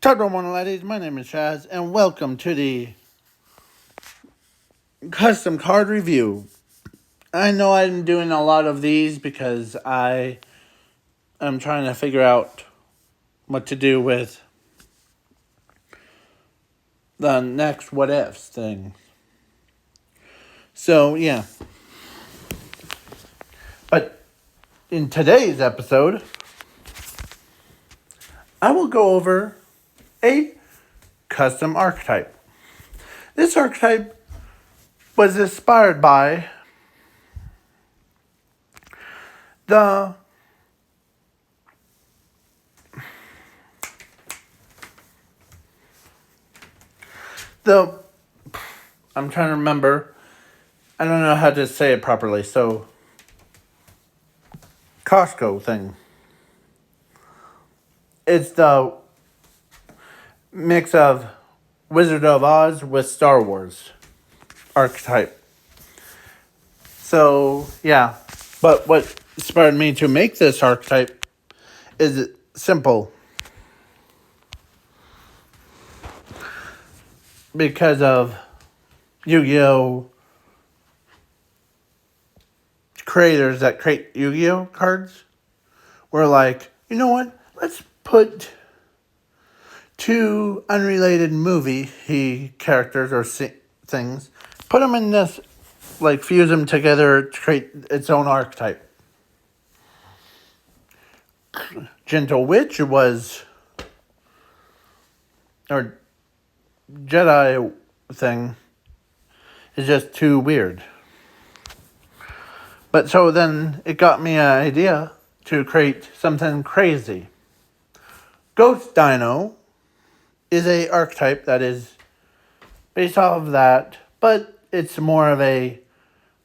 Hello, ladies. My name is Chaz, and welcome to the custom card review. I know I'm doing a lot of these because I am trying to figure out what to do with the next what ifs thing. So, yeah. But in today's episode, I will go over a custom archetype. This archetype was inspired by the I'm trying to remember. I don't know how to say it properly. So, Costco thing. It's the mix of Wizard of Oz with Star Wars archetype. So, yeah. But what inspired me to make this archetype is simple. Because of Yu-Gi-Oh! Creators that create Yu-Gi-Oh! Cards were like, you know what? Let's put two unrelated movie characters or things, put them in this, like fuse them together to create its own archetype. Gentle Witch was, or Jedi thing, is just too weird. But so then it got me an idea to create something crazy. Ghost Dino is a archetype that is based off of that, but it's more of a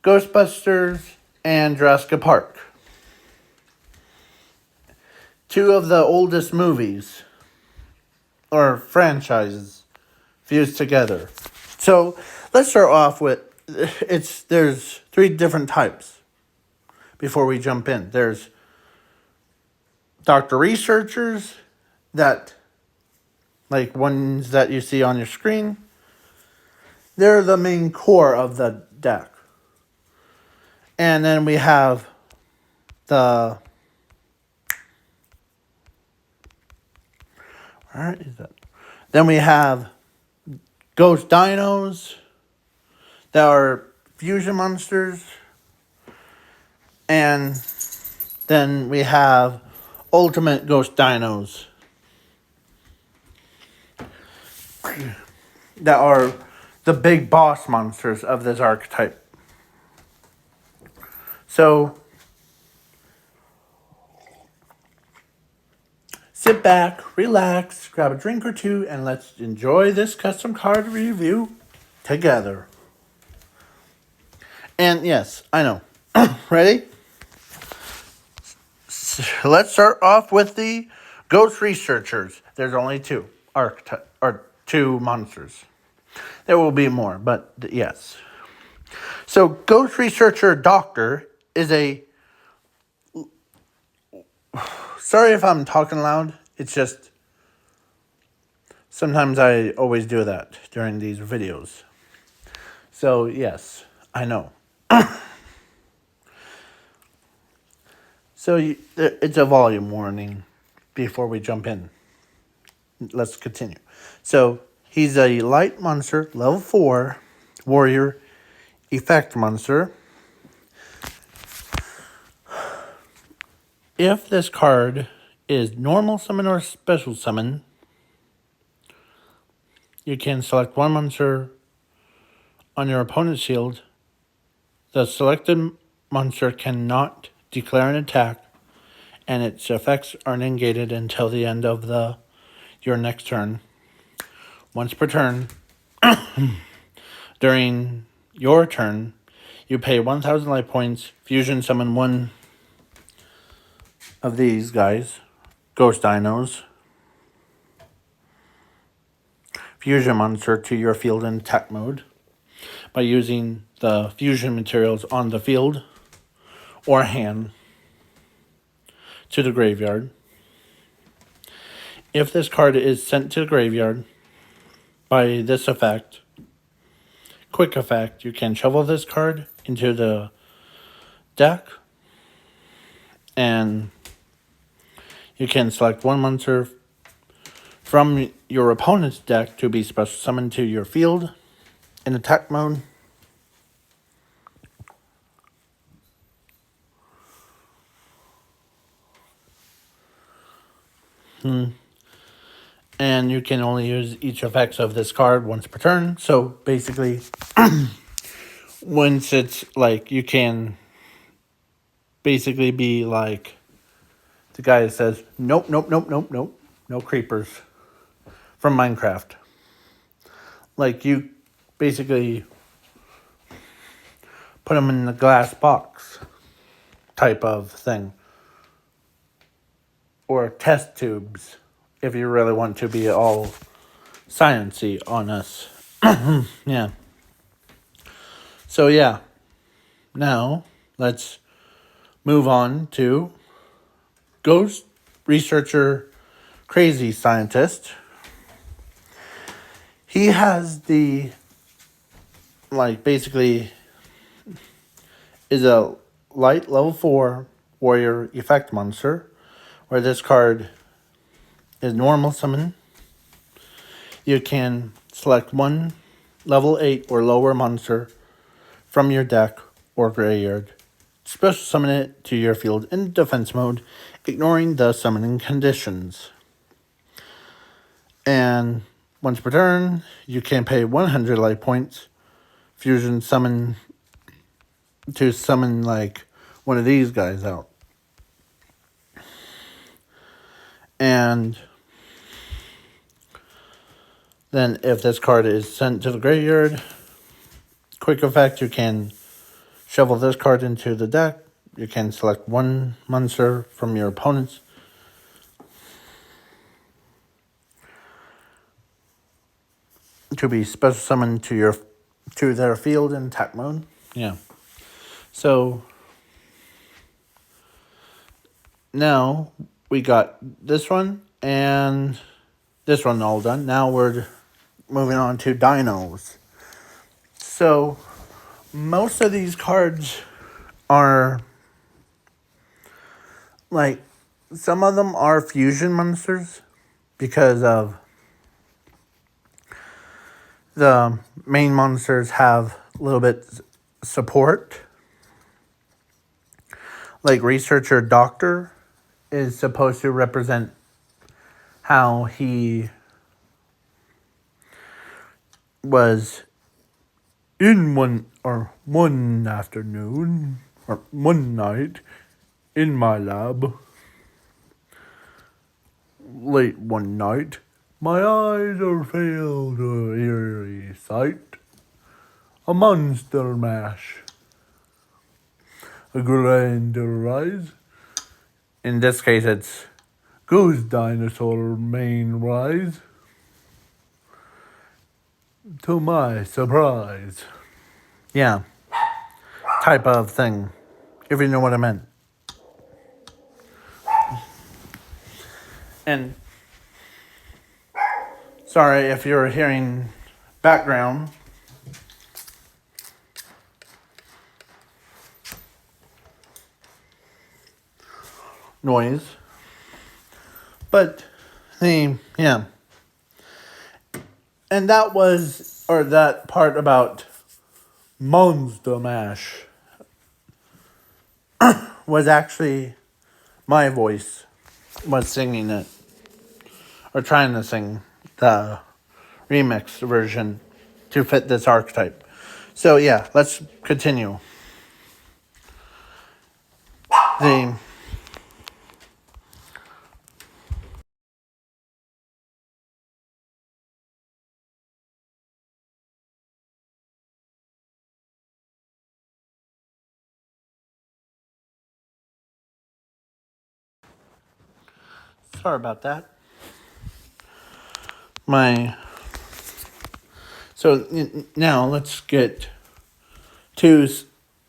Ghostbusters and Jurassic Park. Two of the oldest movies or franchises fused together. So let's start off with there's three different types before we jump in. There's Dr. Researchers, that like ones that you see on your screen. They're the main core of the deck. And then we have the where is that? Then we have Ghost Dinos that are fusion monsters. And then we have Ultimate Ghost Dinos that are the big boss monsters of this archetype. So, sit back, relax, grab a drink or two, and let's enjoy this custom card review together. And yes, I know. Ready? So let's start off with the Ghost Researchers. There's only two two monsters. There will be more, but yes. So, Ghost Researcher Doctor is a... Sorry if I'm talking loud. It's just... Sometimes I always do that during these videos. So, yes, I know. So, it's a volume warning before we jump in. Let's continue. So, he's a light monster, level 4, warrior, effect monster. If this card is normal summon or special summon, you can select one monster on your opponent's shield. The selected monster cannot declare an attack, and its effects are negated until the end of your next turn. Once per turn, during your turn, you pay 1,000 life points, fusion summon one of these guys, Ghost Dinos, fusion monster to your field in attack mode by using the fusion materials on the field or hand to the graveyard. if this card is sent to the graveyard by this effect, quick effect, you can shuffle this card into the deck, and you can select one monster from your opponent's deck to be special summoned to your field in attack mode. And you can only use each effects of this card once per turn. So basically, once it's like, you can basically be like the guy that says, nope, nope, nope, nope, nope, no creepers from Minecraft. Like, you basically put them in the glass box type of thing. Or test tubes, if you really want to be all science-y on us. Yeah. So yeah. Now, let's move on to Ghost Researcher Crazy Scientist. He has the, like, basically is a light level 4 warrior effect monster, where this card is normal summon. You can select one level 8 or lower monster from your deck or graveyard, special summon it to your field in defense mode, ignoring the summoning conditions. And once per turn, you can pay 100 life points, fusion summon, to summon like one of these guys out. And then if this card is sent to the graveyard, quick effect, you can shuffle this card into the deck. You can select one monster from your opponent's to be special summoned to their field in attack mode. Yeah. So now we got this one and this one all done. Now we're moving on to dinos. So most of these cards are like, some of them are fusion monsters because of the main monsters have a little bit support. Like Researcher Doctor is supposed to represent how he was in one afternoon or one night in my lab. Late one night, my eyes are filled with eerie sight. A monster mash. A grander rise. In this case, it's Ghost Dinosaur main rise. To my surprise. Yeah. Type of thing. If you know what I meant. And sorry if you're hearing background. Noise. But yeah. And that part about Monster Mash was actually my voice was singing it. Or trying to sing the remix version to fit this archetype. So yeah, let's continue. Sorry about that. So now let's get to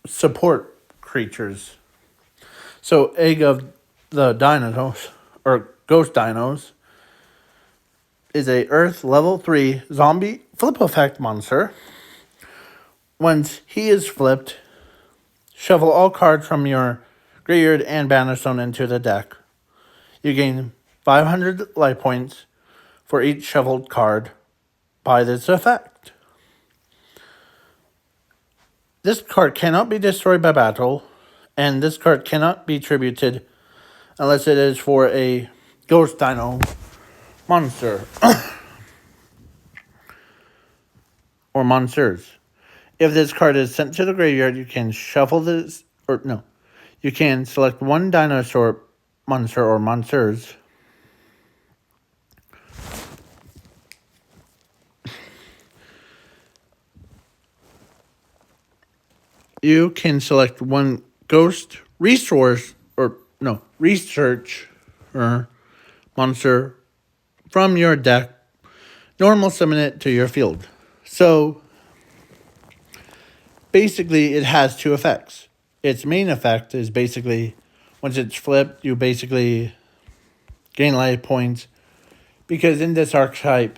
support creatures. So Egg of the Dinos, or Ghost Dinos, is a Earth level 3 zombie flip effect monster. Once he is flipped, shuffle all cards from your graveyard and bannerstone into the deck. You gain 500 life points for each shuffled card by this effect. This card cannot be destroyed by battle, and this card cannot be tributed unless it is for a Ghost Dino monster or monsters. If this card is sent to the graveyard, you can shuffle this, or no, you can select one dinosaur monster or monsters. You can select one ghost resource, or no, research monster from your deck. Normal summon it to your field. So basically it has two effects. Its main effect is basically once it's flipped, you basically gain life points because in this archetype,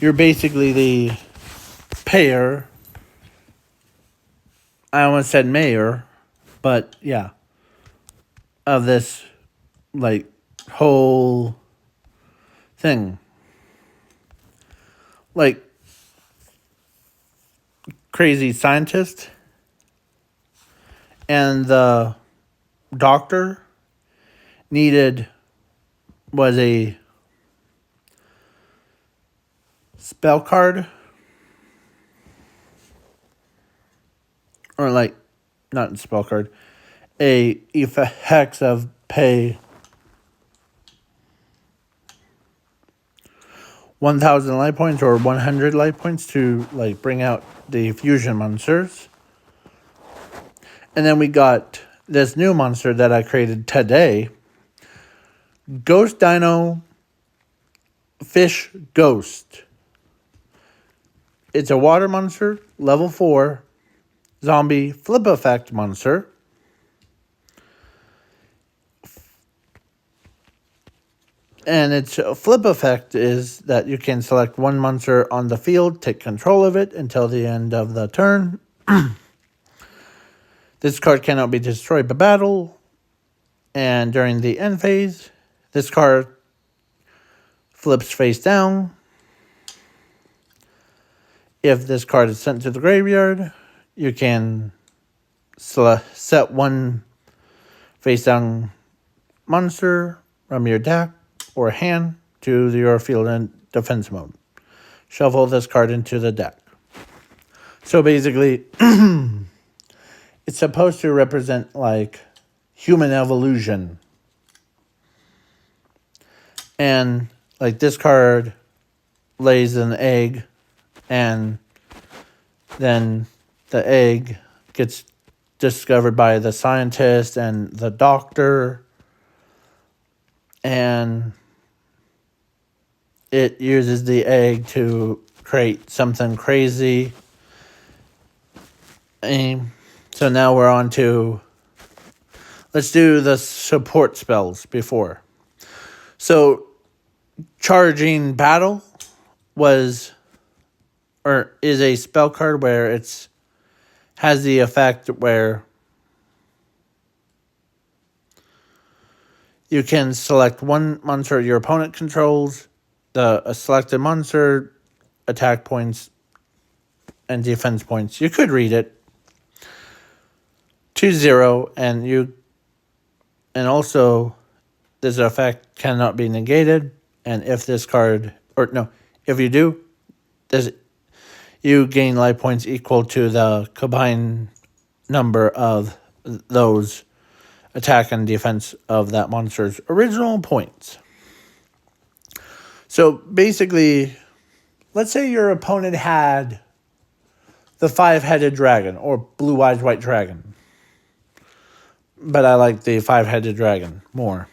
you're basically the payer. I almost said mayor, but yeah, of this like whole thing. Like crazy scientist and the doctor was a spell card, or like not a spell card, a effects of pay 1,000 life points or 100 life points to like bring out the fusion monsters. And then we got this new monster that I created today, Ghost Dino Fish Ghost. It's a water monster, level 4, zombie flip effect monster. And its flip effect is that you can select one monster on the field, take control of it until the end of the turn. This card cannot be destroyed by battle. And during the end phase, this card flips face down. If this card is sent to the graveyard, you can set one face down monster from your deck or hand to your field in defense mode. Shuffle this card into the deck. So basically, it's supposed to represent like human evolution. And like this card lays an egg, and then the egg gets discovered by the scientist and the doctor, and it uses the egg to create something crazy. And so now we're on to, let's do the support spells before. So Charging Battle is a spell card where it's has the effect where you can select one monster your opponent controls, a selected monster, attack points, and defense points. You could read it to 0, and also this effect cannot be negated. And if this card, if you do, you gain life points equal to the combined number of those attack and defense of that monster's original points. So basically, let's say your opponent had the 5-headed dragon or blue-eyed white dragon. But I like the 5-headed dragon more.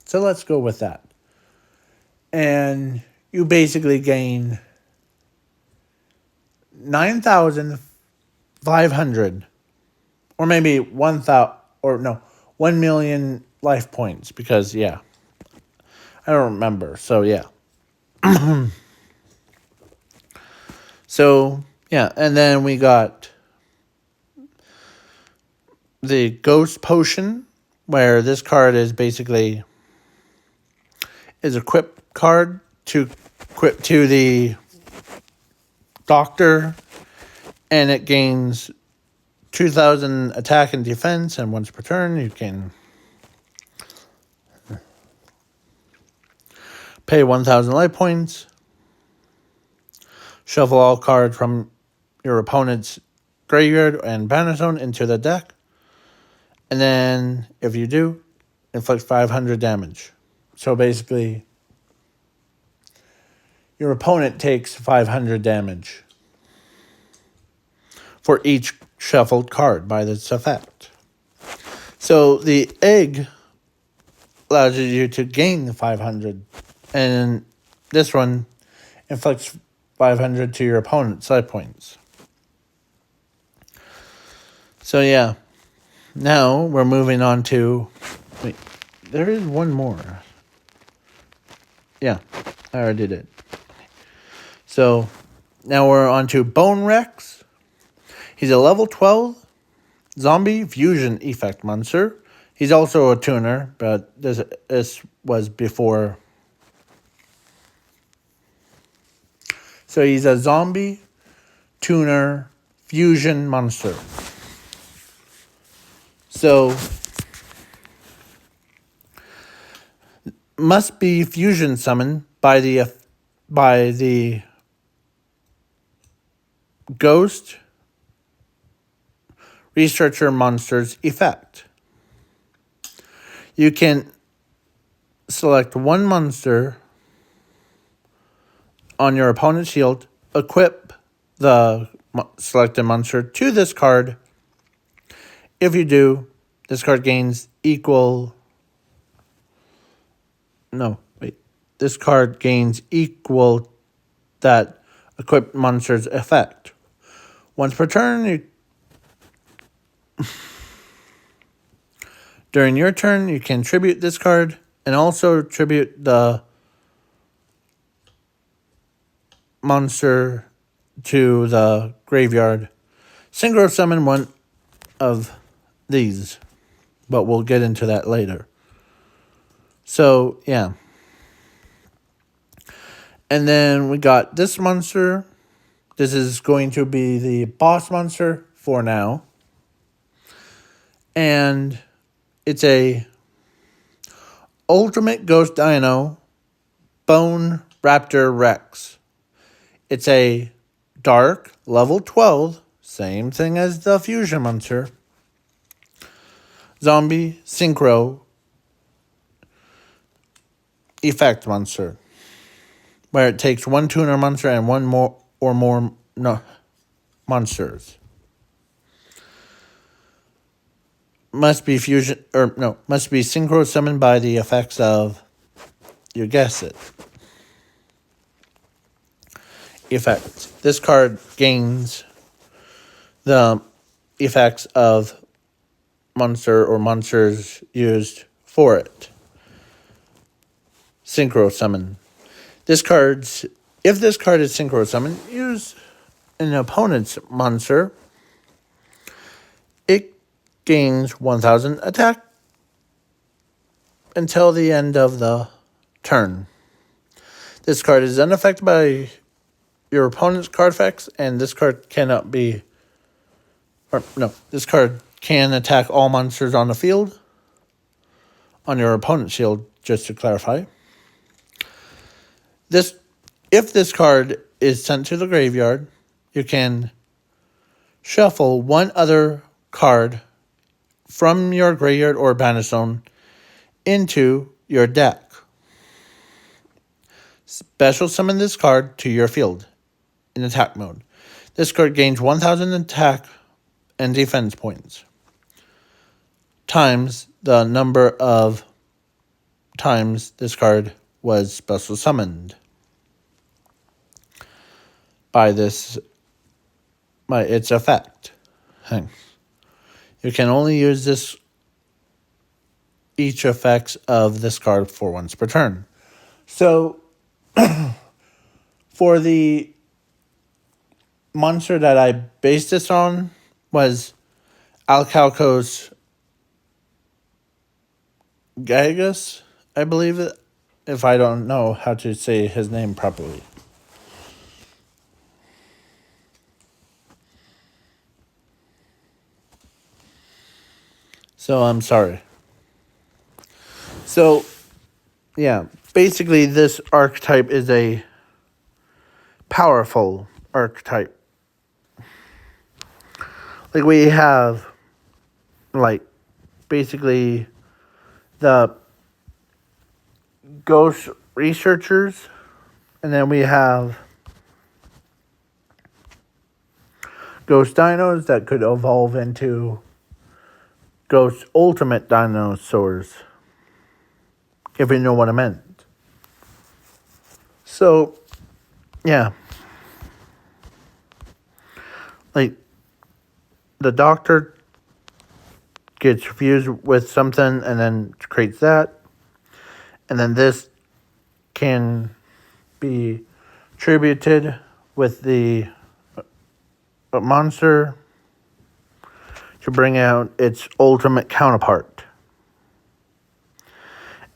So let's go with that. And you basically gain 9,500 or maybe 1 million life points because, yeah, I don't remember. So, yeah. So, yeah, and then we got the Ghost Potion, where this card is basically is a equip card to equip to the Doctor, and it gains 2,000 attack and defense, and once per turn you can pay 1,000 life points, shuffle all cards from your opponent's graveyard and banner zone into the deck, and then if you do, inflict 500 damage. So basically, your opponent takes 500 damage for each shuffled card by this effect. So the egg allows you to gain 500, and this one inflicts 500 to your opponent's life points. So yeah, now we're moving on to... Wait, there is one more. Yeah, I already did. So now we're on to Bone Rex. He's a level 12 zombie fusion effect monster. He's also a tuner, but this was before. So he's a zombie tuner fusion monster. So must be fusion summoned by the ghost researcher monster's effect. You can select one monster on your opponent's shield, equip the selected monster to this card. If you do, this card gains equal... No, wait. This card gains equal that equipped monster's effect. Once per turn, during your turn, you can tribute this card and also tribute the monster to the graveyard. Synchro summon one of these, but we'll get into that later. So, yeah. And then we got this monster. This is going to be the boss monster for now. And it's a Ultimate Ghost Dino Bone Raptor Rex. It's a dark level 12, same thing as the fusion monster, zombie synchro effect monster, where it takes one tuner monster and one more or more monsters. Must be synchro summoned by the effects of, you guess it, effect. This card gains the effects of monster or monsters used for it. Synchro summon. If this card is synchro summoned, use an opponent's monster. It gains 1,000 attack until the end of the turn. This card is unaffected by your opponent's card effects, and this card cannot be... this card can attack all monsters on the field on your opponent's shield, just to clarify. If this card is sent to the graveyard, you can shuffle one other card from your graveyard or banner zone into your deck. Special summon this card to your field in attack mode. This card gains 1,000 attack and defense points times the number of times this card was special summoned by its effect. You can only use each effects of this card for once per turn. So For the monster that I based this on was Alcalcos Gagus, I believe it, if I don't know how to say his name properly. So I'm sorry. So, yeah, basically this archetype is a powerful archetype. Like we have, like, basically the ghost researchers, and then we have ghost dinos that could evolve into ghost ultimate dinosaurs, if you know what I meant. So, yeah. Like, the doctor gets fused with something and then creates that. And then this can be tributed with the monster to bring out its ultimate counterpart.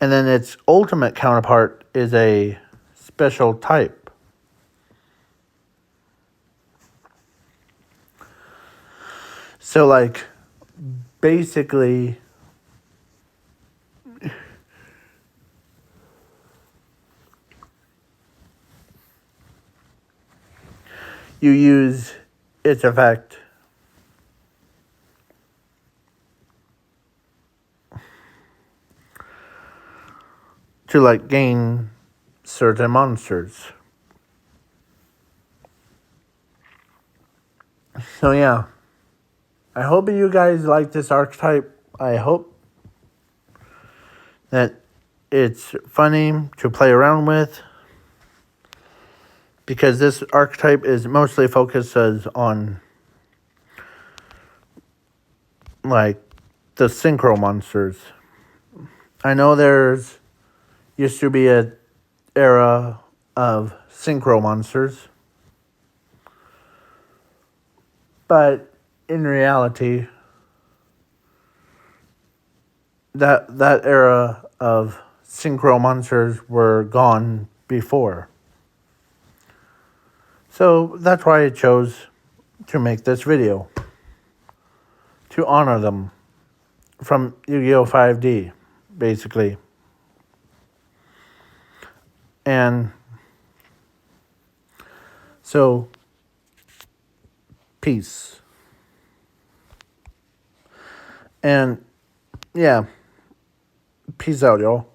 And then its ultimate counterpart is a special type. So, like, basically, you use its effect to, like, gain certain monsters. So, yeah. I hope you guys like this archetype. I hope that it's funny to play around with, because this archetype is mostly focuses on, like, the synchro monsters. I know there's used to be a era of synchro monsters, but in reality, that era of synchro monsters were gone before. So that's why I chose to make this video, to honor them from Yu-Gi-Oh! 5D, basically. And so, peace. And, yeah, peace out, y'all.